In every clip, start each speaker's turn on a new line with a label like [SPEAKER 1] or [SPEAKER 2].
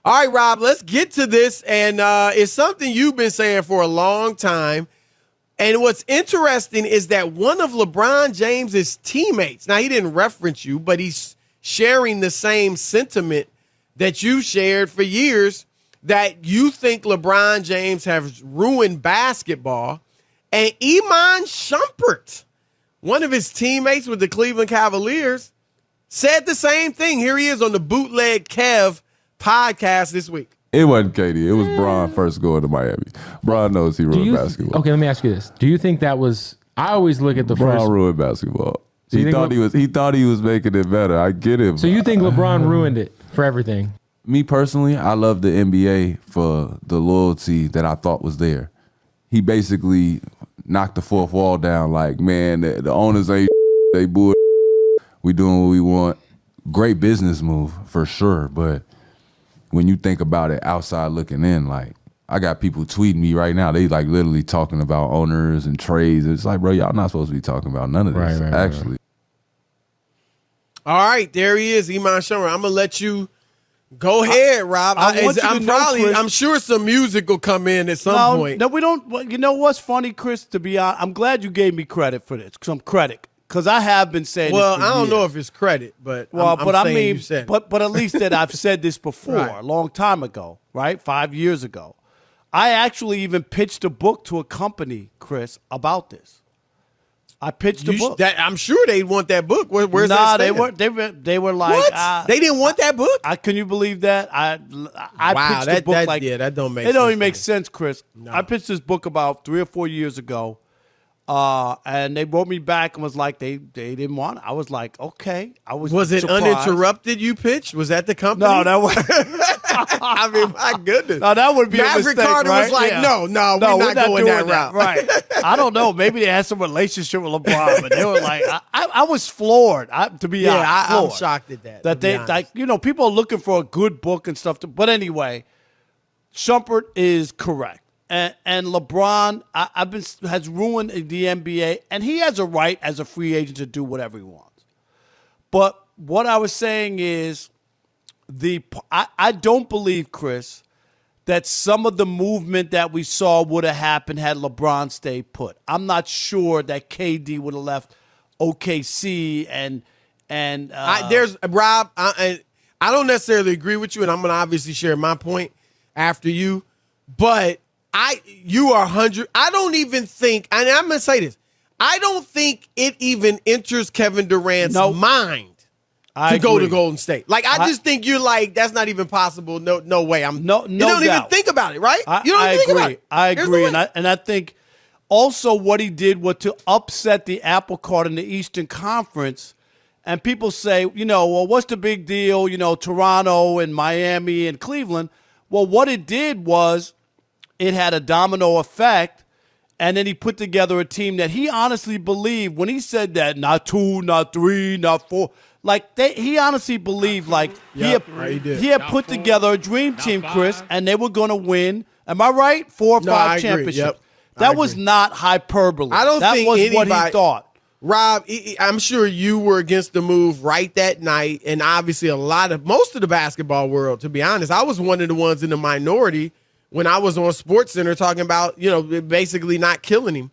[SPEAKER 1] All right, Rob, let's get to this. And it's something you've been saying for a long time. And what's interesting is that one of LeBron James's teammates, now he didn't reference you, but he's sharing the same sentiment that you shared for years, that you think LeBron James has ruined basketball. And Iman Shumpert, one of his teammates with the Cleveland Cavaliers, said the same thing. Here he is on the Bootleg Kev podcast this week.
[SPEAKER 2] It wasn't Katie. It was Bron first going to Miami. Bron knows he ruined basketball.
[SPEAKER 3] Okay, let me ask you this. Do you think that was – I always look at the
[SPEAKER 2] Bron
[SPEAKER 3] first –
[SPEAKER 2] ruined basketball. He thought he was making it better. I get him.
[SPEAKER 3] So you think LeBron ruined it for everything?
[SPEAKER 2] Me personally, I love the NBA for the loyalty that I thought was there. He basically knocked the fourth wall down like, man, the owners ain't they bull. We doing what we want. Great business move for sure, but when you think about it outside looking in, like I got people tweeting me right now. They like literally talking about owners and trades. It's like, bro, y'all not supposed to be talking about none of this, actually.
[SPEAKER 1] Right. All right, there he is, Iman Shumpert. I'm gonna let you go ahead, Rob. I'm sure some music will come in at some point.
[SPEAKER 4] No, we don't. You know what's funny, Chris? To be honest, I'm glad you gave me credit for this. Some credit. Because I have been saying this for
[SPEAKER 1] I don't
[SPEAKER 4] years.
[SPEAKER 1] know if it's credit, but
[SPEAKER 4] but at least that I've said this before a long time ago, right? 5 years ago. I actually even pitched a book to a company, Chris, about this. I pitched a book.
[SPEAKER 1] I'm sure they'd want that book. Where's that stand?
[SPEAKER 4] They were like,
[SPEAKER 1] what? They didn't want that book?
[SPEAKER 4] Can you believe that? I pitched a book
[SPEAKER 1] that don't make
[SPEAKER 4] sense. It don't even
[SPEAKER 1] make
[SPEAKER 4] sense, Chris. No. I pitched this book about 3 or 4 years ago. And they wrote me back and was like, they didn't want it. I was like, okay. Was
[SPEAKER 1] it
[SPEAKER 4] surprised.
[SPEAKER 1] Uninterrupted you pitched? Was that the company?
[SPEAKER 4] No, that was.
[SPEAKER 1] I mean, my goodness.
[SPEAKER 4] No, that would be
[SPEAKER 1] Maverick
[SPEAKER 4] a mistake,
[SPEAKER 1] Carter
[SPEAKER 4] right?
[SPEAKER 1] was like, no, we're not going that route.
[SPEAKER 4] Right. I don't know. Maybe they had some relationship with LeBron, but they were like, I was floored. To be honest,
[SPEAKER 1] I'm shocked at that.
[SPEAKER 4] That they like, people are looking for a good book and stuff. But anyway, Shumpert is correct. And LeBron has ruined the NBA, and he has a right as a free agent to do whatever he wants. But what I was saying is, I don't believe, Chris, that some of the movement that we saw would have happened had LeBron stayed put. I'm not sure that KD would have left OKC and
[SPEAKER 1] there's Rob. I don't necessarily agree with you, and I'm going to obviously share my point after you, but. You are 100. I don't even think, and I'm going to say this, I don't think it even enters Kevin Durant's mind to go to Golden State. Like, I just think you're like, that's not even possible. No way. You don't even think about it, right? You don't even think about it.
[SPEAKER 4] I agree. And I think also what he did was to upset the apple cart in the Eastern Conference. And people say, well, what's the big deal? Toronto and Miami and Cleveland. Well, what it did was, it had a domino effect, and then he put together a team that he honestly believed when he said that, not 2, not 3, not 4. Like, he honestly believed, like, he had put together a dream team, Chris, and they were going to win. Am I right? 4 or 5 championships. Yep. That was not hyperbole.
[SPEAKER 1] I don't think
[SPEAKER 4] that was what he thought.
[SPEAKER 1] Rob, I'm sure you were against the move right that night, and obviously most of the basketball world, to be honest. I was one of the ones in the minority when I was on SportsCenter talking about, basically not killing him.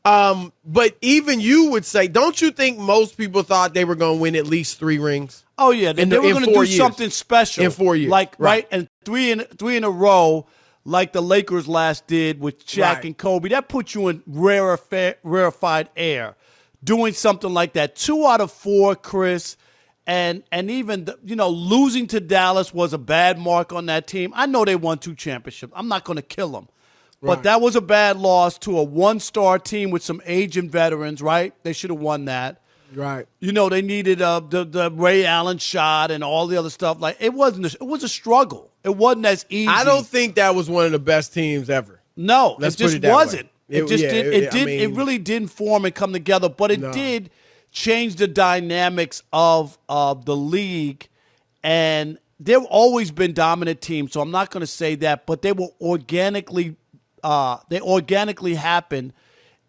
[SPEAKER 1] But even you would say, don't you think most people thought they were going to win at least 3 rings?
[SPEAKER 4] Oh, yeah. They were going to do something special.
[SPEAKER 1] In 4 years.
[SPEAKER 4] Like, right? And three in a row, like the Lakers last did with Shaq and Kobe. That puts you in rarefied air. Doing something like that. 2 out of 4, Chris. And even, losing to Dallas was a bad mark on that team. I know they won 2 championships. I'm not going to kill them. Right. But that was a bad loss to a 1-star team with some aging veterans, right? They should have won that.
[SPEAKER 1] Right.
[SPEAKER 4] They needed the Ray Allen shot and all the other stuff. Like, it was a struggle. It wasn't as easy.
[SPEAKER 1] I don't think that was one of the best teams ever.
[SPEAKER 4] No, it just wasn't. It really didn't form and come together, but it did change the dynamics of the league, and there have always been dominant teams, so I'm not going to say that, but they were organically happened,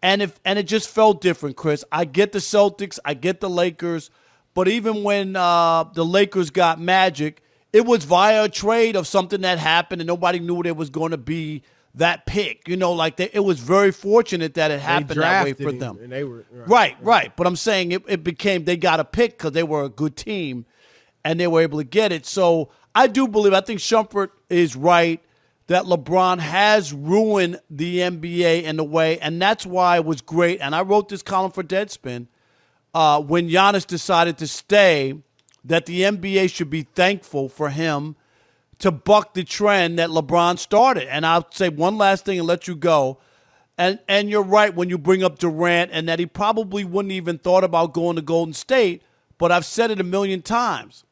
[SPEAKER 4] and it just felt different, Chris. I get the Celtics, I get the Lakers, but even when the Lakers got Magic, it was via a trade of something that happened and nobody knew there was going to be that pick. You know, like it was very fortunate that it happened that way for them.
[SPEAKER 1] And they were
[SPEAKER 4] Right. But I'm saying it became they got a pick because they were a good team and they were able to get it. So I think Shumpert is right that LeBron has ruined the NBA in a way, and that's why it was great. And I wrote this column for Deadspin when Giannis decided to stay, that the NBA should be thankful for him to buck the trend that LeBron started. And I'll say one last thing and let you go. And you're right when you bring up Durant and that he probably wouldn't even thought about going to Golden State, but I've said it a million times.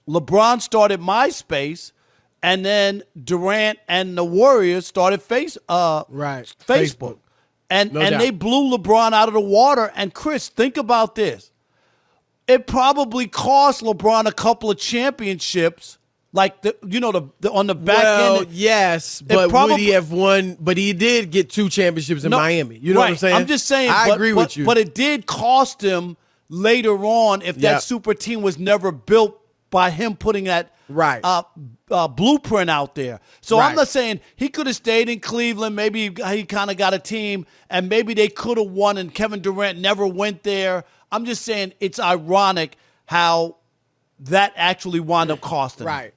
[SPEAKER 4] LeBron started MySpace, and then Durant and the Warriors started Facebook. And they blew LeBron out of the water. And Chris, think about this. It probably cost LeBron a couple of championships, like on the back end.
[SPEAKER 1] Yes, but would he have won? But he did get 2 championships in Miami. You know what I'm saying?
[SPEAKER 4] I'm just saying.
[SPEAKER 1] I agree with you.
[SPEAKER 4] But it did cost him later on if that super team was never built by him putting that blueprint out there. So I'm not saying he could have stayed in Cleveland. Maybe he kind of got a team, and maybe they could have won, and Kevin Durant never went there. I'm just saying it's ironic how that actually wound up costing him.
[SPEAKER 1] Right.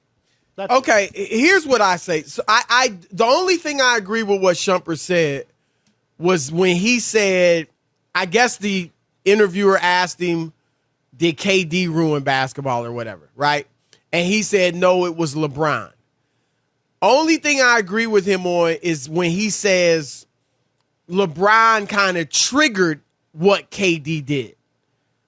[SPEAKER 1] Okay, here's what I say. So I the only thing I agree with what Shumpert said was when he said, I guess the interviewer asked him, did KD ruin basketball or whatever, right? And he said, no, it was LeBron. Only thing I agree with him on is when he says LeBron kind of triggered what KD did.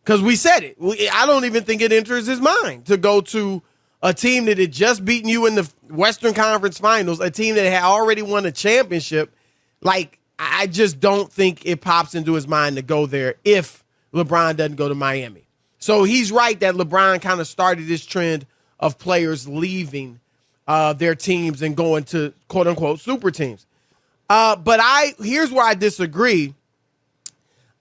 [SPEAKER 1] Because we said it. I don't even think it enters his mind to go to a team that had just beaten you in the Western Conference Finals, a team that had already won a championship. Like, I just don't think it pops into his mind to go there if LeBron doesn't go to Miami. So he's right that LeBron kind of started this trend of players leaving their teams and going to quote-unquote super teams. But here's where I disagree.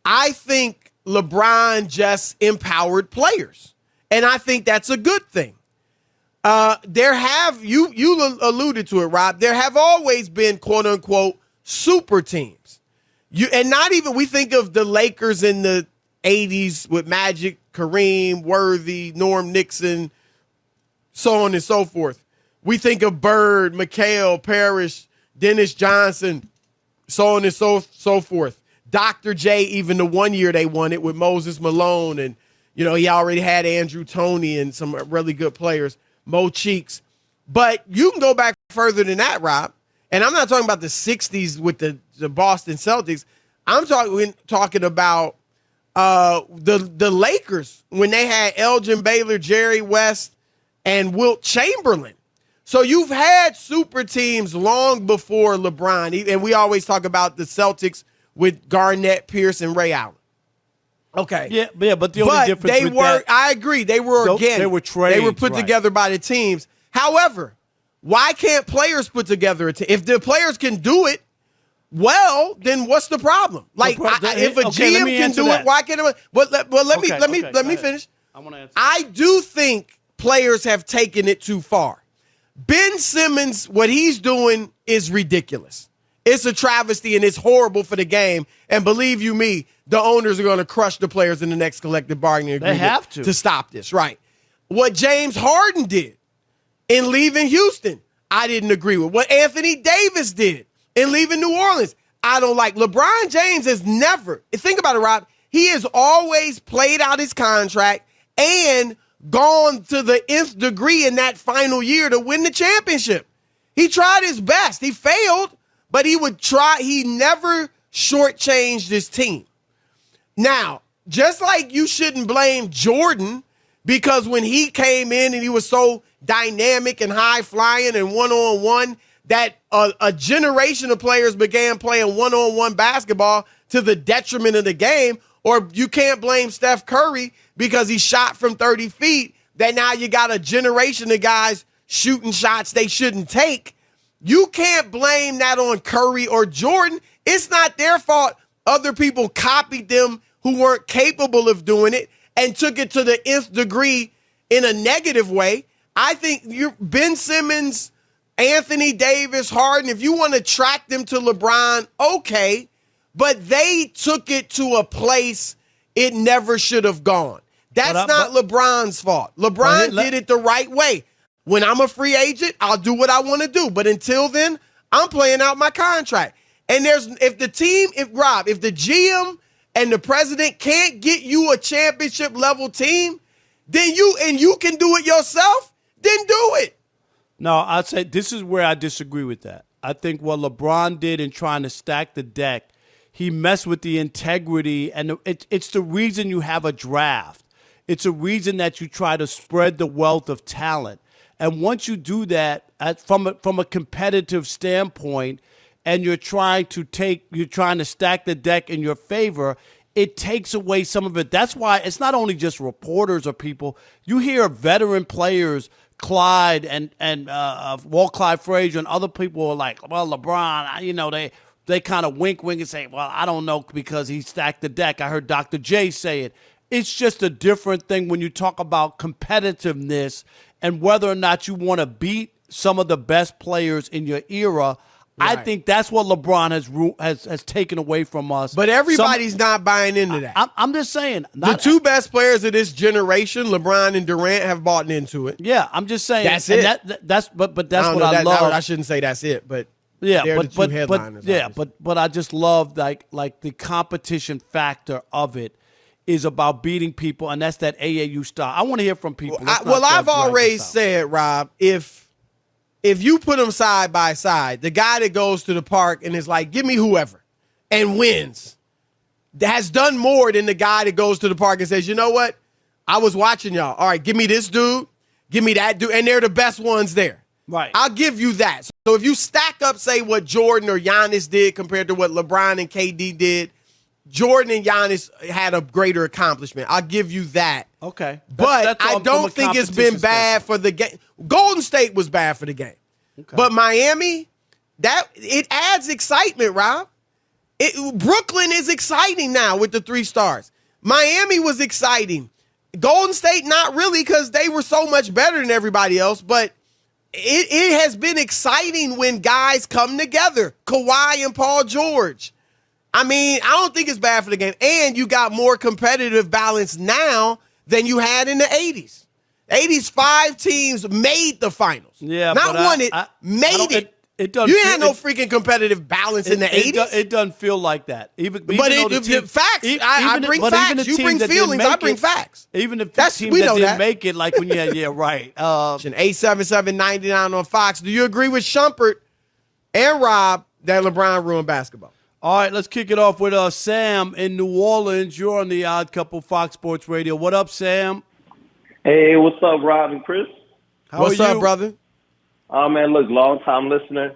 [SPEAKER 1] I think LeBron just empowered players, and I think that's a good thing. You alluded to it, Rob. There have always been quote-unquote super teams. We think of the Lakers in the 80s with Magic, Kareem, Worthy, Norm Nixon, so on and so forth. We think of Bird, McHale, Parrish, Dennis Johnson, so on and so forth. Dr. J, even the one year they won it with Moses Malone, and he already had Andrew Toney and some really good players, Mo Cheeks. But you can go back further than that, Rob. And I'm not talking about the 60s with the Boston Celtics. I'm talking about the Lakers when they had Elgin Baylor, Jerry West, and Wilt Chamberlain. So you've had super teams long before LeBron. And we always talk about the Celtics with Garnett, Pierce, and Ray Allen. Okay.
[SPEAKER 4] Yeah, but the only difference
[SPEAKER 1] I agree, they were organic.
[SPEAKER 4] They were trades.
[SPEAKER 1] They were put together by the teams. However, why can't players put together a team? If the players can do it, well, then what's the problem? Like, if a GM can do it, why can't it? Let me finish.
[SPEAKER 4] I want to answer.
[SPEAKER 1] I do think players have taken it too far. Ben Simmons, what he's doing is ridiculous. It's a travesty, and it's horrible for the game. And believe you me, the owners are going to crush the players in the next collective bargaining agreement.
[SPEAKER 4] They have to
[SPEAKER 1] stop this, right? What James Harden did in leaving Houston, I didn't agree with. What Anthony Davis did in leaving New Orleans, I don't like. LeBron James has never, think about it, Rob, he has always played out his contract and gone to the nth degree in that final year to win the championship. He tried his best. He failed, but he would try. He never shortchanged his team. Now, just like you shouldn't blame Jordan because when he came in and he was so dynamic and high-flying and one-on-one that a generation of players began playing one-on-one basketball to the detriment of the game, or you can't blame Steph Curry because he shot from 30 feet, that now you got a generation of guys shooting shots they shouldn't take. You can't blame that on Curry or Jordan. It's not their fault. Other people copied them who weren't capable of doing it and took it to the nth degree in a negative way. I think you're Ben Simmons, Anthony Davis, Harden, if you want to track them to LeBron, okay. But they took it to a place it never should have gone. That's not LeBron's fault. LeBron did it the right way. When I'm a free agent, I'll do what I want to do. But until then, I'm playing out my contract. And if the GM and the president can't get you a championship level team, then you can do it yourself, then do it.
[SPEAKER 4] No, I'd say this is where I disagree with that. I think what LeBron did in trying to stack the deck, he messed with the integrity, and it's the reason you have a draft. It's a reason that you try to spread the wealth of talent. And once you do that from a competitive standpoint, and you're trying to stack the deck in your favor, it takes away some of it. That's why it's not only just reporters or people. You hear veteran players, Clyde and Walt Clyde Frazier and other people are like, well, LeBron, they kind of wink and say, well, I don't know because he stacked the deck. I heard Dr. J say it. It's just a different thing when you talk about competitiveness and whether or not you want to beat some of the best players in your era. Right. I think that's what LeBron has taken away from us.
[SPEAKER 1] But everybody's not buying into that.
[SPEAKER 4] I'm just saying.
[SPEAKER 1] The two best players of this generation, LeBron and Durant, have bought into it.
[SPEAKER 4] Yeah, I'm just saying.
[SPEAKER 1] That's it.
[SPEAKER 4] That's what I love.
[SPEAKER 1] I shouldn't say that's it, but
[SPEAKER 4] yeah,
[SPEAKER 1] they're the two headliners.
[SPEAKER 4] But I just love like the competition factor of it is about beating people, and that's that AAU style. I want to hear from people.
[SPEAKER 1] I've always said, Rob, if you put them side by side, the guy that goes to the park and is like, give me whoever, and wins, has done more than the guy that goes to the park and says, you know what? I was watching y'all. All right, give me this dude, give me that dude, and they're the best ones there.
[SPEAKER 4] Right.
[SPEAKER 1] I'll give you that. So if you stack up, say, what Jordan or Giannis did compared to what LeBron and KD did, Jordan and Giannis had a greater accomplishment. I'll give you that.
[SPEAKER 4] Okay.
[SPEAKER 1] But I don't think it's been bad for the game. Golden State was bad for the game. Okay. But Miami, it adds excitement, Rob. Brooklyn is exciting now with the 3 stars. Miami was exciting. Golden State, not really, because they were so much better than everybody else. But it has been exciting when guys come together. Kawhi and Paul George. I mean, I don't think it's bad for the game. And you got more competitive balance now than you had in the 80s. 80s, 5 teams made the finals.
[SPEAKER 4] Yeah,
[SPEAKER 1] not won it, made it.
[SPEAKER 4] It doesn't.
[SPEAKER 1] You had no freaking competitive balance in the 80s.
[SPEAKER 4] It doesn't feel like that.
[SPEAKER 1] Facts. I bring facts. You bring feelings. I bring facts.
[SPEAKER 4] Even if the team that didn't make it, like when right.
[SPEAKER 1] 877-99 on Fox. Do you agree with Shumpert and Rob that LeBron ruined basketball?
[SPEAKER 4] All right, let's kick it off with Sam in New Orleans. You're on the Odd Couple Fox Sports Radio. What up, Sam?
[SPEAKER 5] Hey, what's up, Rob and Chris?
[SPEAKER 1] What's up, brother?
[SPEAKER 5] Oh, man, look, long-time listener.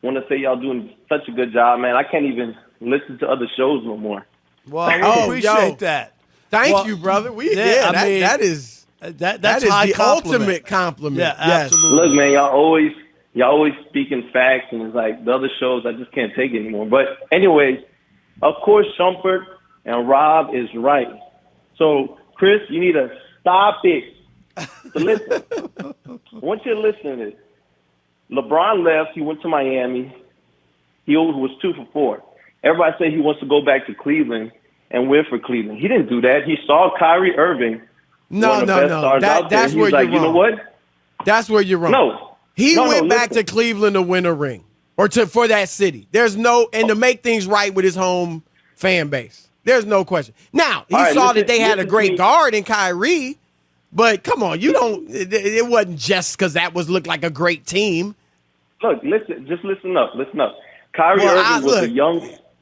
[SPEAKER 5] Want to say y'all doing such a good job, man. I can't even listen to other shows no more.
[SPEAKER 4] Well, I appreciate that.
[SPEAKER 1] Thank you, brother. That is
[SPEAKER 4] high
[SPEAKER 1] the
[SPEAKER 4] compliment.
[SPEAKER 1] Ultimate compliment.
[SPEAKER 4] Yeah, absolutely.
[SPEAKER 5] Look, man, y'all always speaking facts, and it's like the other shows I just can't take anymore. But anyways, of course, Shumpert and Rob is right. So, Chris, you need to stop it. So listen, I want you to listen to this. LeBron left. He went to Miami. He was 2 for 4. Everybody say he wants to go back to Cleveland and win for Cleveland. He didn't do that. He saw Kyrie Irving.
[SPEAKER 1] No. That's where you're wrong.
[SPEAKER 5] You know what?
[SPEAKER 1] That's where you're wrong.
[SPEAKER 5] No.
[SPEAKER 1] He went back to Cleveland to win a ring or for that city. And to make things right with his home fan base. There's no question. Now, he saw that they had a great guard in Kyrie. But come on, it wasn't just because that looked like a great team.
[SPEAKER 5] Look, just listen up. Kyrie Irving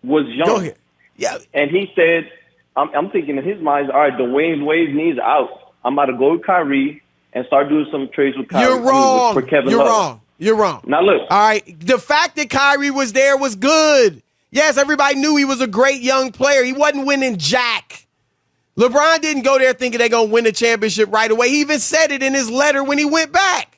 [SPEAKER 5] was young.
[SPEAKER 1] Go ahead. Yeah.
[SPEAKER 5] And he said, I'm thinking in his mind, all right, Dwayne Wade's knees out. I'm about to go with Kyrie and start doing some trades with Kyrie.
[SPEAKER 1] You're wrong.
[SPEAKER 5] For Kevin Love.
[SPEAKER 1] You're wrong.
[SPEAKER 5] Now look.
[SPEAKER 1] All right, the fact that Kyrie was there was good. Yes, everybody knew he was a great young player. He wasn't winning jack. LeBron didn't go there thinking they're going to win the championship right away. He even said it in his letter when he went back.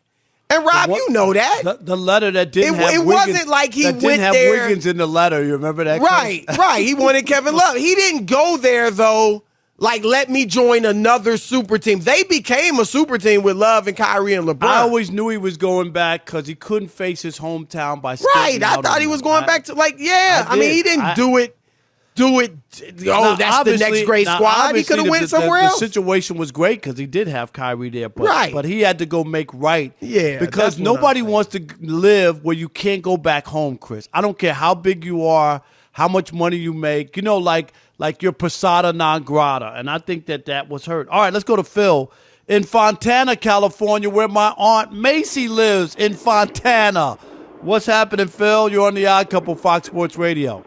[SPEAKER 1] And, Rob, you know that.
[SPEAKER 4] The letter that didn't have Wiggins. It wasn't like he went there. Didn't have Wiggins in the letter. You remember that?
[SPEAKER 1] Right. He wanted Kevin Love. He didn't go there, though, like, let me join another super team. They became a super team with Love and Kyrie and LeBron.
[SPEAKER 4] I always knew he was going back because he couldn't face his hometown by
[SPEAKER 1] right. I thought he was going back to, like, yeah. I mean, he didn't do it.
[SPEAKER 4] Now,
[SPEAKER 1] That's the next great squad. He could have went somewhere else.
[SPEAKER 4] The situation was great because he did have Kyrie there, but he had to go make right.
[SPEAKER 1] Yeah,
[SPEAKER 4] because nobody wants to live where you can't go back home, Chris. I don't care how big you are, how much money you make. You know, like your persona non grata, and I think that was hurt. All right, let's go to Phil in Fontana, California, where my Aunt Macy lives in Fontana. What's happening, Phil? You're on the Odd Couple, Fox Sports Radio.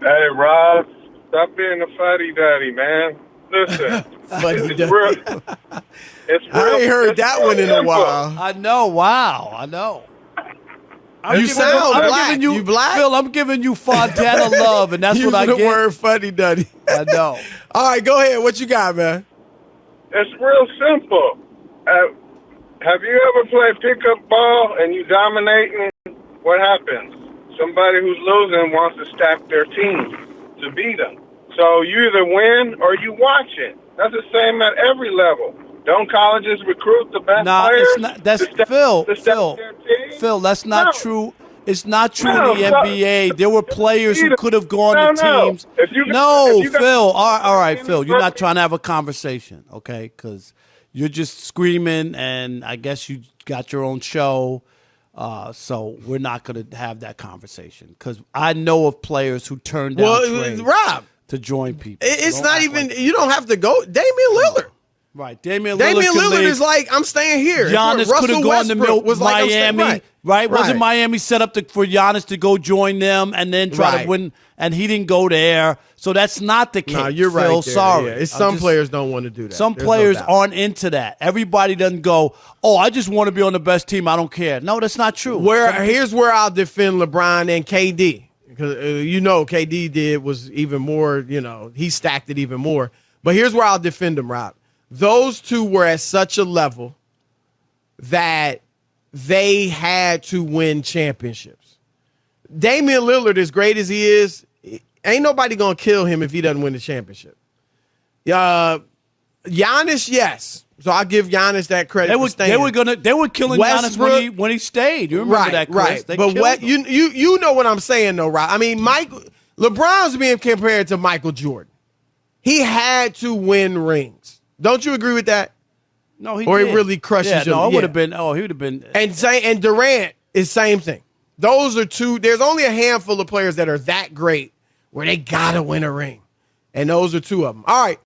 [SPEAKER 6] Hey, Rob, stop being a fuddy duddy, man. Listen, it's real.
[SPEAKER 1] I ain't heard that one in a while.
[SPEAKER 4] I know. Wow, I know.
[SPEAKER 1] You sound black. You black?
[SPEAKER 4] Phil, I'm giving you Fontana love, and that's what I get.
[SPEAKER 1] The word fuddy duddy.
[SPEAKER 4] I know.
[SPEAKER 1] All right, go ahead. What you got, man?
[SPEAKER 6] It's real simple. Have you ever played pickup ball and you dominating? What happens? Somebody who's losing wants to stack their team to beat them. So you either win or you watch it. That's the same at every level. Don't colleges recruit the best players?
[SPEAKER 4] It's not. That's Phil. That's not true. It's not true in the NBA. There were players who could have gone to teams. Phil. All right, Phil. You're not trying to have a conversation, okay? Because you're just screaming, and I guess you got your own show. So we're not going to have that conversation because I know of players who turned down trades to join people.
[SPEAKER 1] It's not even. You don't have to go. Damian Lillard.
[SPEAKER 4] Right, Damian
[SPEAKER 1] Lillard is like, I'm staying here.
[SPEAKER 4] Giannis could have gone to Miami, right? Wasn't Miami set up for Giannis to go join them and then try to win? And he didn't go there, so that's not the case.
[SPEAKER 1] No, you're right.
[SPEAKER 4] Phil, sorry.
[SPEAKER 1] Yeah. Some players don't want to do that.
[SPEAKER 4] Some players aren't into that. Everybody doesn't go, oh, I just want to be on the best team. I don't care. No, that's not true.
[SPEAKER 1] Here's where I'll defend LeBron and KD because KD was even more. He stacked it even more. But here's where I'll defend him, Rob. Those two were at such a level that they had to win championships. Damian Lillard, as great as he is, ain't nobody going to kill him if he doesn't win the championship. Giannis, yes. So I'll give Giannis that credit.
[SPEAKER 4] They were killing Giannis when he stayed. You remember that, Chris?
[SPEAKER 1] Right. But you know what I'm saying, though, Rob. I mean, LeBron's being compared to Michael Jordan. He had to win rings. Don't you agree with that?
[SPEAKER 4] No, he
[SPEAKER 1] did. Or
[SPEAKER 4] he
[SPEAKER 1] really crushes you.
[SPEAKER 4] No, it would have been. Oh, he would have been.
[SPEAKER 1] And Durant is same thing. Those are two. There's only a handful of players that are that great where they gotta win a ring, and those are two of them. All right,